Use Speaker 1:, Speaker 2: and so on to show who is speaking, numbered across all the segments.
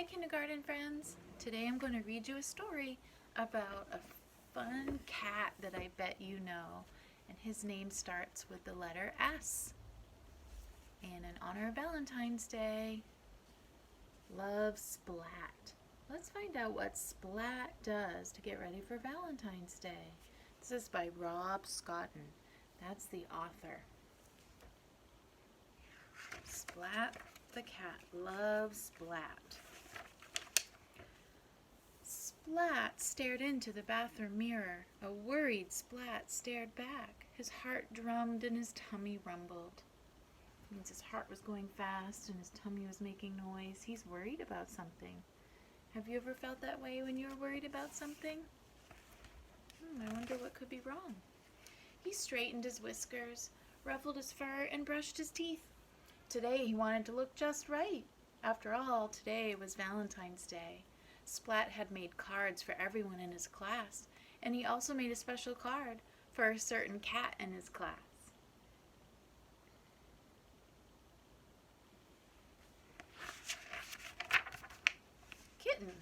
Speaker 1: Hi kindergarten friends! Today I'm going to read you a story about a fun cat that I bet you know, and his name starts with the letter S. And in honor of Valentine's Day, love Splat. Let's find out what Splat does to get ready for Valentine's Day. This is by Rob Scotton. That's the author. Splat the cat loves Splat. Splat stared into the bathroom mirror. A worried Splat stared back. His heart drummed and his tummy rumbled. It means his heart was going fast and his tummy was making noise. He's worried about something. Have you ever felt that way when you were worried about something? I wonder what could be wrong. He straightened his whiskers, ruffled his fur, and brushed his teeth. Today he wanted to look just right. After all, today was Valentine's Day. Splat had made cards for everyone in his class, and he also made a special card for a certain cat in his class. Kitten.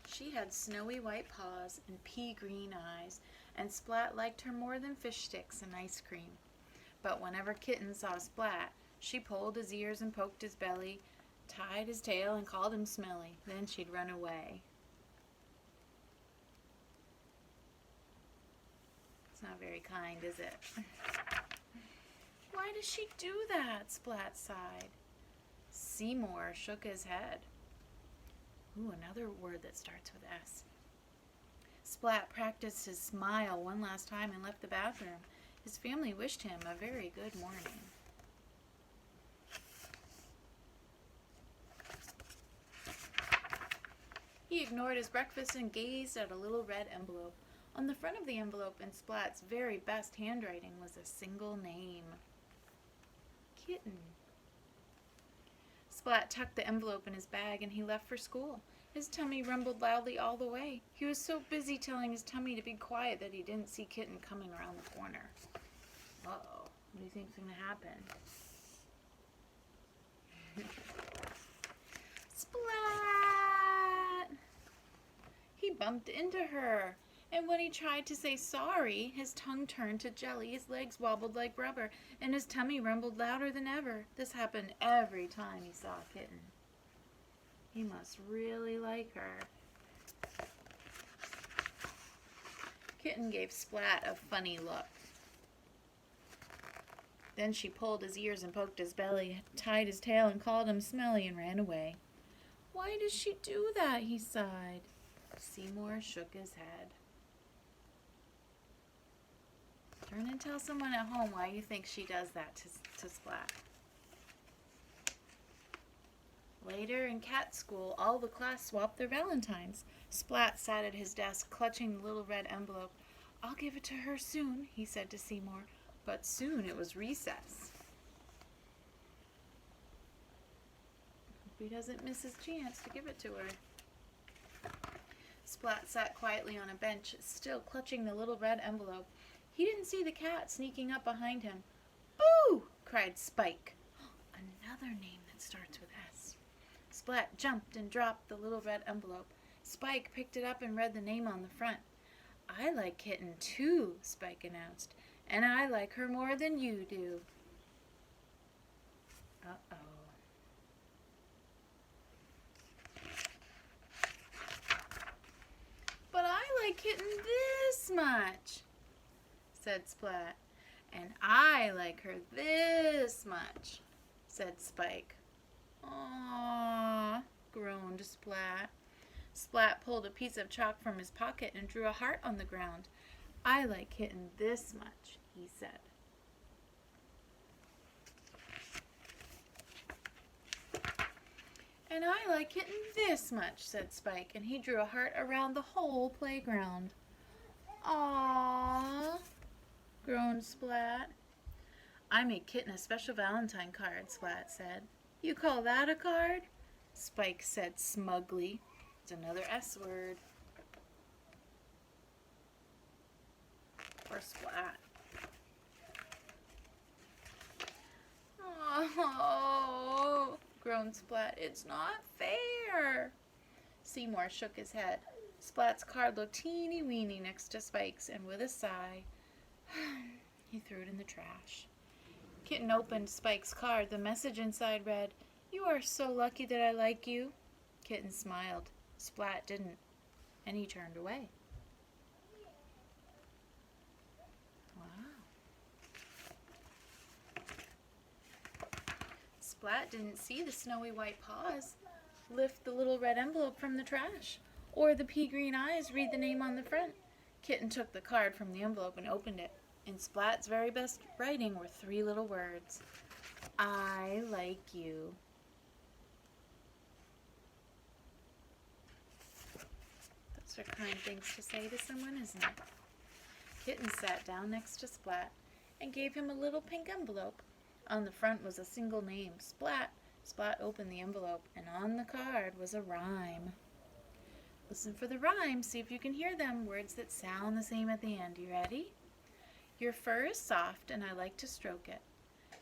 Speaker 1: She had snowy white paws and pea green eyes, and Splat liked her more than fish sticks and ice cream. But whenever Kitten saw Splat, she pulled his ears and poked his belly, tied his tail and called him smelly. Then she'd run away. It's not very kind, is it? Why does she do that? Splat sighed. Seymour shook his head. Ooh, another word that starts with S. Splat practiced his smile one last time and left the bathroom. His family wished him a very good morning. He ignored his breakfast and gazed at a little red envelope. On the front of the envelope, in Splat's very best handwriting, was a single name. Kitten. Splat tucked the envelope in his bag and he left for school. His tummy rumbled loudly all the way. He was so busy telling his tummy to be quiet that he didn't see Kitten coming around the corner. Uh-oh. What do you think's going to happen? Splat! He bumped into her. And when he tried to say sorry, his tongue turned to jelly, his legs wobbled like rubber, and his tummy rumbled louder than ever. This happened every time he saw Kitten. He must really like her. Kitten gave Splat a funny look. Then she pulled his ears and poked his belly, tied his tail and called him smelly and ran away. Why does she do that? He sighed. Seymour shook his head. Turn and tell someone at home why you think she does that to Splat. Later in cat school, all the class swapped their Valentines. Splat sat at his desk, clutching the little red envelope. I'll give it to her soon, he said to Seymour. But soon it was recess. Hope he doesn't miss his chance to give it to her. Splat sat quietly on a bench, still clutching the little red envelope. He didn't see the cat sneaking up behind him. Boo! Cried Spike. Another name that starts with S. Splat jumped and dropped the little red envelope. Spike picked it up and read the name on the front. I like Kitten too, Spike announced, and I like her more than you do. Uh-oh. But I like Kitten this much, said Splat. And I like her this much, said Spike. Aww, groaned Splat. Splat pulled a piece of chalk from his pocket and drew a heart on the ground. I like Kitten this much, he said. And I like Kitten this much, said Spike, and he drew a heart around the whole playground. Aww, groaned Splat. I made Kitten a special Valentine card, Splat said. You call that a card? Spike said smugly. It's another S word. For Splat. Oh, groaned Splat. It's not fair. Seymour shook his head. Splat's card looked teeny weeny next to Spike's, and with a sigh, he threw it in the trash. Kitten opened Spike's card. The message inside read, "You are so lucky that I like you." Kitten smiled. Splat didn't, and he turned away. Wow. Splat didn't see the snowy white paws lift the little red envelope from the trash, or the pea green eyes read the name on the front. Kitten took the card from the envelope and opened it. In Splat's very best writing were 3 little words. I like you. Those are kind things to say to someone, isn't it? Kitten sat down next to Splat and gave him a little pink envelope. On the front was a single name, Splat. Splat opened the envelope, and on the card was a rhyme. Listen for the rhyme, see if you can hear them, words that sound the same at the end. You ready? Your fur is soft, and I like to stroke it.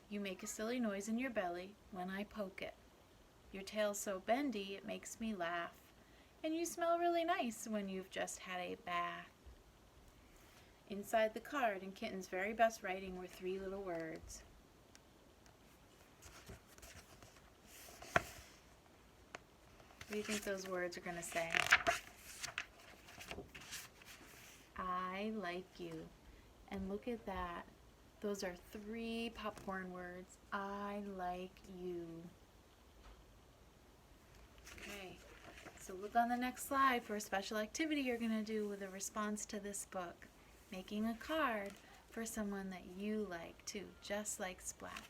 Speaker 1: You make a silly noise in your belly when I poke it. Your tail's so bendy, it makes me laugh. And you smell really nice when you've just had a bath. Inside the card, in Kitten's very best writing, were 3 little words. What do you think those words are going to say? I like you. And look at that. Those are 3 popcorn words. I like you. Okay, so look on the next slide for a special activity you're going to do with a response to this book. Making a card for someone that you like too, just like Splat.